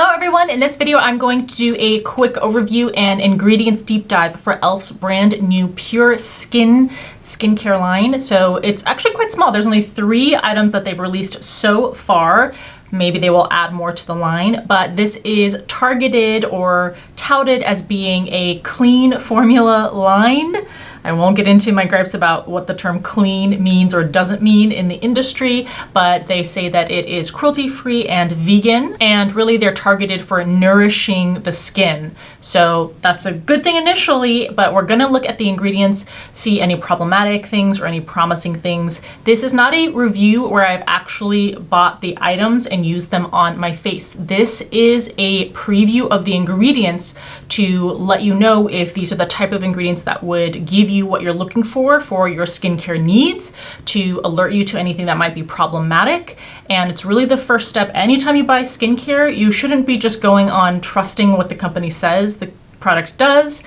Hello everyone, in this video I'm going to do a quick overview and ingredients deep dive for e.l.f.'s brand new Pure skincare line. So it's actually quite small. There's only 3 items that they've released so far. Maybe they will add more to the line, but this is targeted or touted as being a clean formula line. I won't get into my gripes about what the term clean means or doesn't mean in the industry, but they say that it is cruelty-free and vegan, and really they're targeted for nourishing the skin. So that's a good thing initially, but we're gonna look at the ingredients, see any problematic things or any promising things. This is not a review where I've actually bought the items and used them on my face. This is a preview of the ingredients to let you know if these are the type of ingredients that would give you what you're looking for your skincare needs, to alert you to anything that might be problematic. And it's really the first step. Anytime you buy skincare, you shouldn't be just going on trusting what the company says the product does,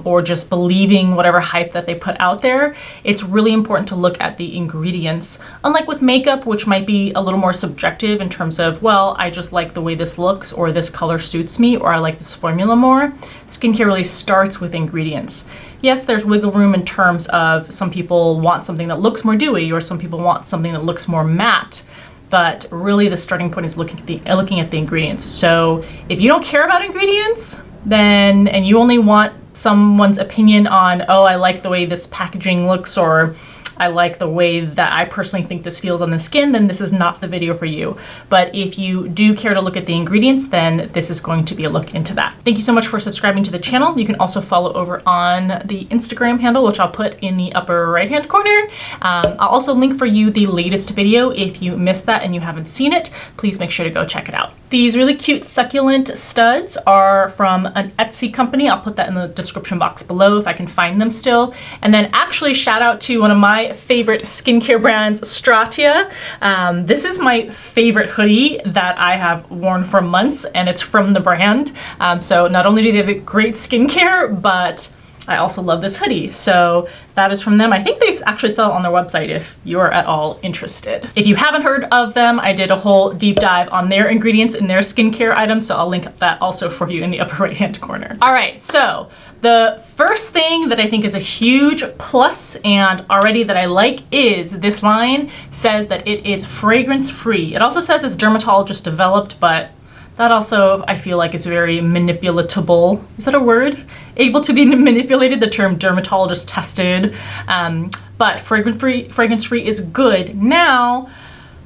or just believing whatever hype that they put out there. It's really important to look at the ingredients. Unlike with makeup, which might be a little more subjective in terms of, well, I just like the way this looks, or this color suits me, or I like this formula more. Skincare really starts with ingredients. Yes, there's wiggle room in terms of some people want something that looks more dewy, or some people want something that looks more matte. But really the starting point is looking at the ingredients. So if you don't care about ingredients, then, and you only want someone's opinion on, oh, I like the way this packaging looks, or I like the way that I personally think this feels on the skin, then this is not the video for you. But if you do care to look at the ingredients, then this is going to be a look into that. Thank you so much for subscribing to the channel. You can also follow over on the Instagram handle, which I'll put in the upper right-hand corner. I'll also link for you the latest video. If you missed that and you haven't seen it, please make sure to go check it out. These really cute succulent studs are from an Etsy company. I'll put that in the description box below if I can find them still. And then actually shout out to one of my favorite skincare brands, Stratia. This is my favorite hoodie that I have worn for months, and it's from the brand. So not only do they have great skincare, but I also love this hoodie. So that is from them. I think they actually sell it on their website if you're at all interested. If you haven't heard of them, I did a whole deep dive on their ingredients and their skincare items, so I'll link that also for you in the upper right-hand corner. All right, so the first thing that I think is a huge plus and already that I like is this line says that it is fragrance-free. It also says it's dermatologist developed, but that also, I feel like, is very manipulatable. Is that a word? Able to be manipulated, the term dermatologist tested. But fragrance-free is good. Now,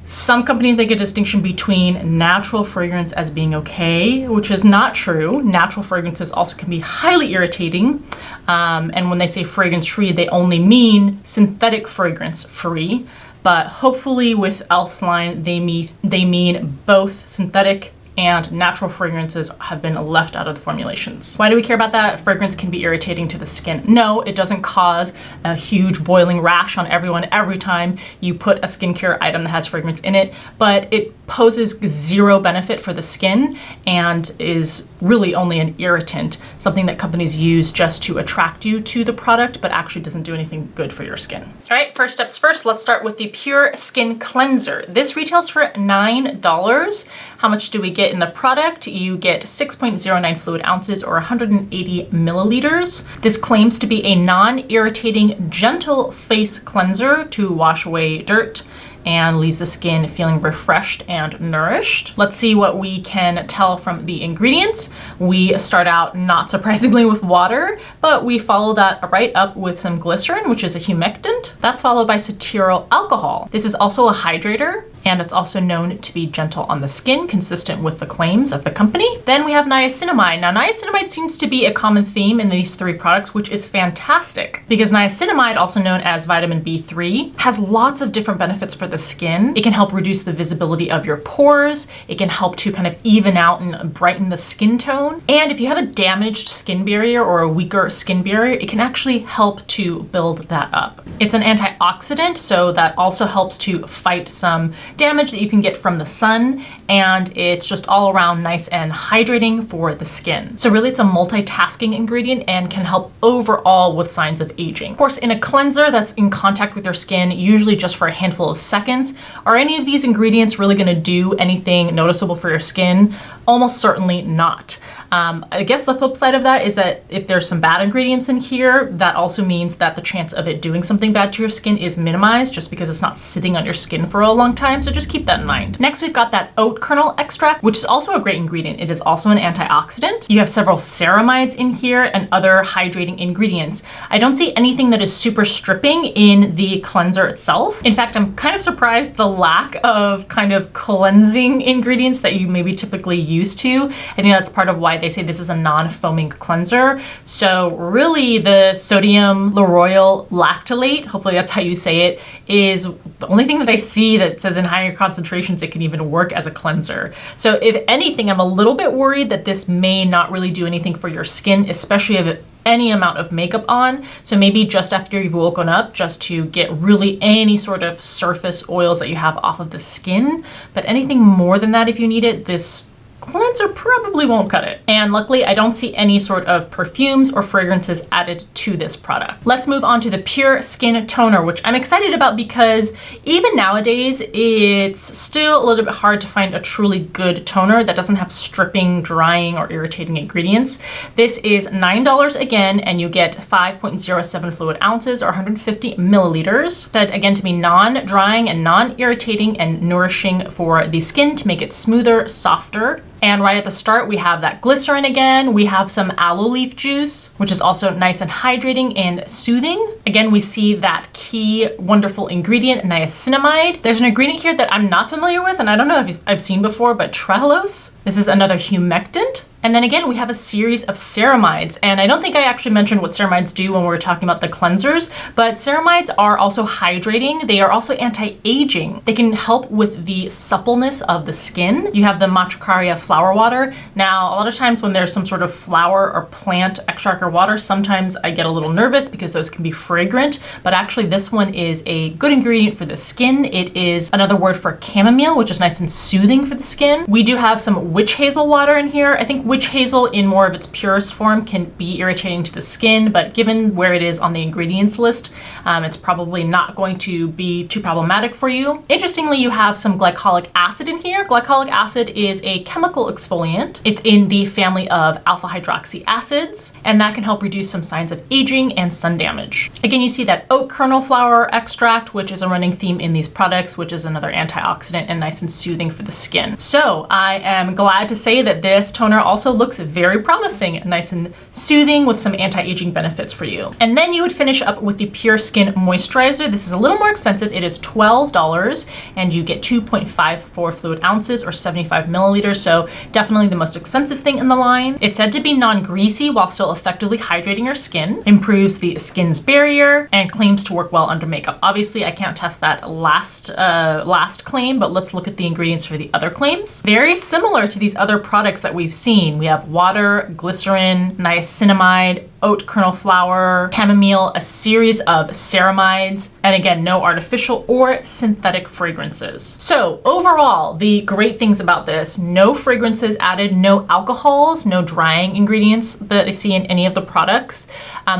some companies make a distinction between natural fragrance as being okay, which is not true. Natural fragrances also can be highly irritating. And when they say fragrance-free, they only mean synthetic fragrance-free. But hopefully with e.l.f.'s line, they mean both synthetic and natural fragrances have been left out of the formulations. Why do we care about that? Fragrance can be irritating to the skin. No, it doesn't cause a huge boiling rash on everyone every time you put a skincare item that has fragrance in it, but it poses 0 benefit for the skin and is really only an irritant, something that companies use just to attract you to the product, but actually doesn't do anything good for your skin. All right, first steps first, let's start with the Pure Skin Cleanser. This retails for $9. How much do we get in the product? You get 6.09 fluid ounces or 180 milliliters. This claims to be a non-irritating, gentle face cleanser to wash away dirt and leaves the skin feeling refreshed and nourished. Let's see what we can tell from the ingredients. We start out, not surprisingly, with water, but we follow that right up with some glycerin, which is a humectant. That's followed by cetyl alcohol. This is also a hydrator, and it's also known to be gentle on the skin, consistent with the claims of the company. Then we have niacinamide. Now, niacinamide seems to be a common theme in these 3 products, which is fantastic because niacinamide, also known as vitamin B3, has lots of different benefits for the skin. It can help reduce the visibility of your pores. It can help to kind of even out and brighten the skin tone. And if you have a damaged skin barrier or a weaker skin barrier, it can actually help to build that up. It's an antioxidant, so that also helps to fight some damage that you can get from the sun, and it's just all around nice and hydrating for the skin. So really it's a multitasking ingredient and can help overall with signs of aging. Of course, in a cleanser that's in contact with your skin, usually just for a handful of seconds, are any of these ingredients really gonna do anything noticeable for your skin? Almost certainly not. I guess the flip side of that is that if there's some bad ingredients in here, that also means that the chance of it doing something bad to your skin is minimized just because it's not sitting on your skin for a long time. So just keep that in mind. Next, we've got that oat kernel extract, which is also a great ingredient. It is also an antioxidant. You have several ceramides in here and other hydrating ingredients. I don't see anything that is super stripping in the cleanser itself. In fact, I'm kind of surprised the lack of kind of cleansing ingredients that you maybe typically used to. I think that's part of why they say this is a non-foaming cleanser. So really the sodium lauryl lactylate, hopefully that's how you say it, is the only thing that I see that says in higher concentrations it can even work as a cleanser. So if anything, I'm a little bit worried that this may not really do anything for your skin, especially if it any amount of makeup on. So maybe just after you've woken up, just to get really any sort of surface oils that you have off of the skin. But anything more than that, if you need it, this cleanser probably won't cut it. And luckily, I don't see any sort of perfumes or fragrances added to this product. Let's move on to the Pure Skin Toner, which I'm excited about because even nowadays, it's still a little bit hard to find a truly good toner that doesn't have stripping, drying, or irritating ingredients. This is $9 again, and you get 5.07 fluid ounces or 150 milliliters. Said again to be non-drying and non-irritating and nourishing for the skin to make it smoother, softer. And right at the start, we have that glycerin again. We have some aloe leaf juice, which is also nice and hydrating and soothing. Again, we see that key wonderful ingredient, niacinamide. There's an ingredient here that I'm not familiar with, and I don't know if I've seen before, but trehalose. This is another humectant. And then again, we have a series of ceramides. And I don't think I actually mentioned what ceramides do when we were talking about the cleansers, but ceramides are also hydrating. They are also anti-aging. They can help with the suppleness of the skin. You have the Matricaria flower water. Now, a lot of times when there's some sort of flower or plant extract or water, sometimes I get a little nervous because those can be fragrant, but actually this one is a good ingredient for the skin. It is another word for chamomile, which is nice and soothing for the skin. We do have some witch hazel water in here. I think witch hazel in more of its purest form can be irritating to the skin, but given where it is on the ingredients list, it's probably not going to be too problematic for you. Interestingly, you have some glycolic acid in here. Glycolic acid is a chemical exfoliant. It's in the family of alpha hydroxy acids, and that can help reduce some signs of aging and sun damage. Again, you see that oat kernel flower extract, which is a running theme in these products, which is another antioxidant and nice and soothing for the skin. So I am glad to say that this toner also looks very promising, nice and soothing with some anti-aging benefits for you. And then you would finish up with the Pure Skin Moisturizer. This is a little more expensive. It is $12 and you get 2.54 fluid ounces or 75 milliliters. So definitely the most expensive thing in the line. It's said to be non-greasy while still effectively hydrating your skin, improves the skin's barrier, and claims to work well under makeup. Obviously, I can't test that last claim, but let's look at the ingredients for the other claims. Very similar to these other products that we've seen. We have water, glycerin, niacinamide, oat kernel flour, chamomile, a series of ceramides, and again, no artificial or synthetic fragrances. So overall, the great things about this, no fragrances added, no alcohols, no drying ingredients that I see in any of the products.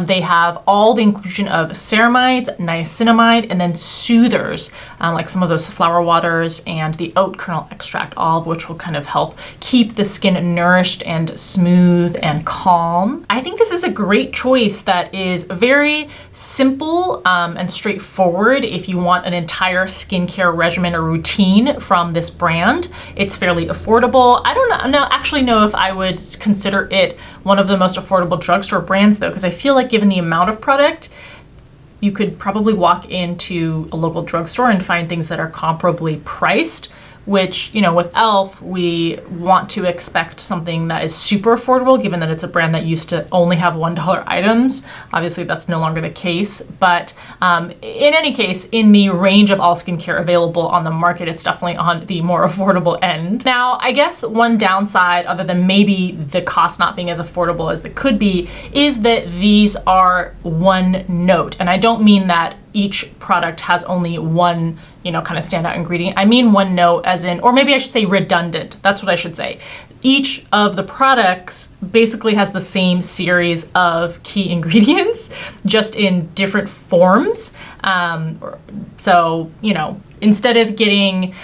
They have all the inclusion of ceramides, niacinamide, and then soothers, like some of those flower waters and the oat kernel extract, all of which will kind of help keep the skin nourished and smooth and calm. I think this is a great choice that is very simple and straightforward if you want an entire skincare regimen or routine from this brand. It's fairly affordable. I don't actually know if I would consider it one of the most affordable drugstore brands though, because I feel like given the amount of product, you could probably walk into a local drugstore and find things that are comparably priced, which, you know, with e.l.f., we want to expect something that is super affordable, given that it's a brand that used to only have $1 items. Obviously, that's no longer the case. But in any case, in the range of all skincare available on the market, it's definitely on the more affordable end. Now, I guess one downside, other than maybe the cost not being as affordable as it could be, is that these are one note. And I don't mean that each product has only one kind of standout ingredient. I mean one note as in, or maybe I should say redundant. That's what I should say. Each of the products basically has the same series of key ingredients, just in different forms. So, instead of getting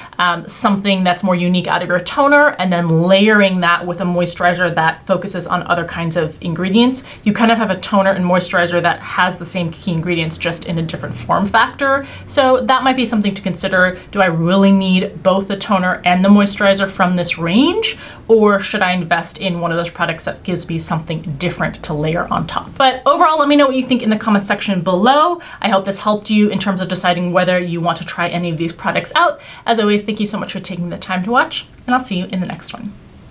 something that's more unique out of your toner and then layering that with a moisturizer that focuses on other kinds of ingredients, you kind of have a toner and moisturizer that has the same key ingredients just in a different form factor. So that might be something to consider. Do I really need both the toner and the moisturizer from this range? Or should I invest in one of those products that gives me something different to layer on top? But overall, let me know what you think in the comment section below. I hope this helped you in terms of deciding whether you want to try any of these products out. As always, thank you so much for taking the time to watch, and I'll see you in the next one.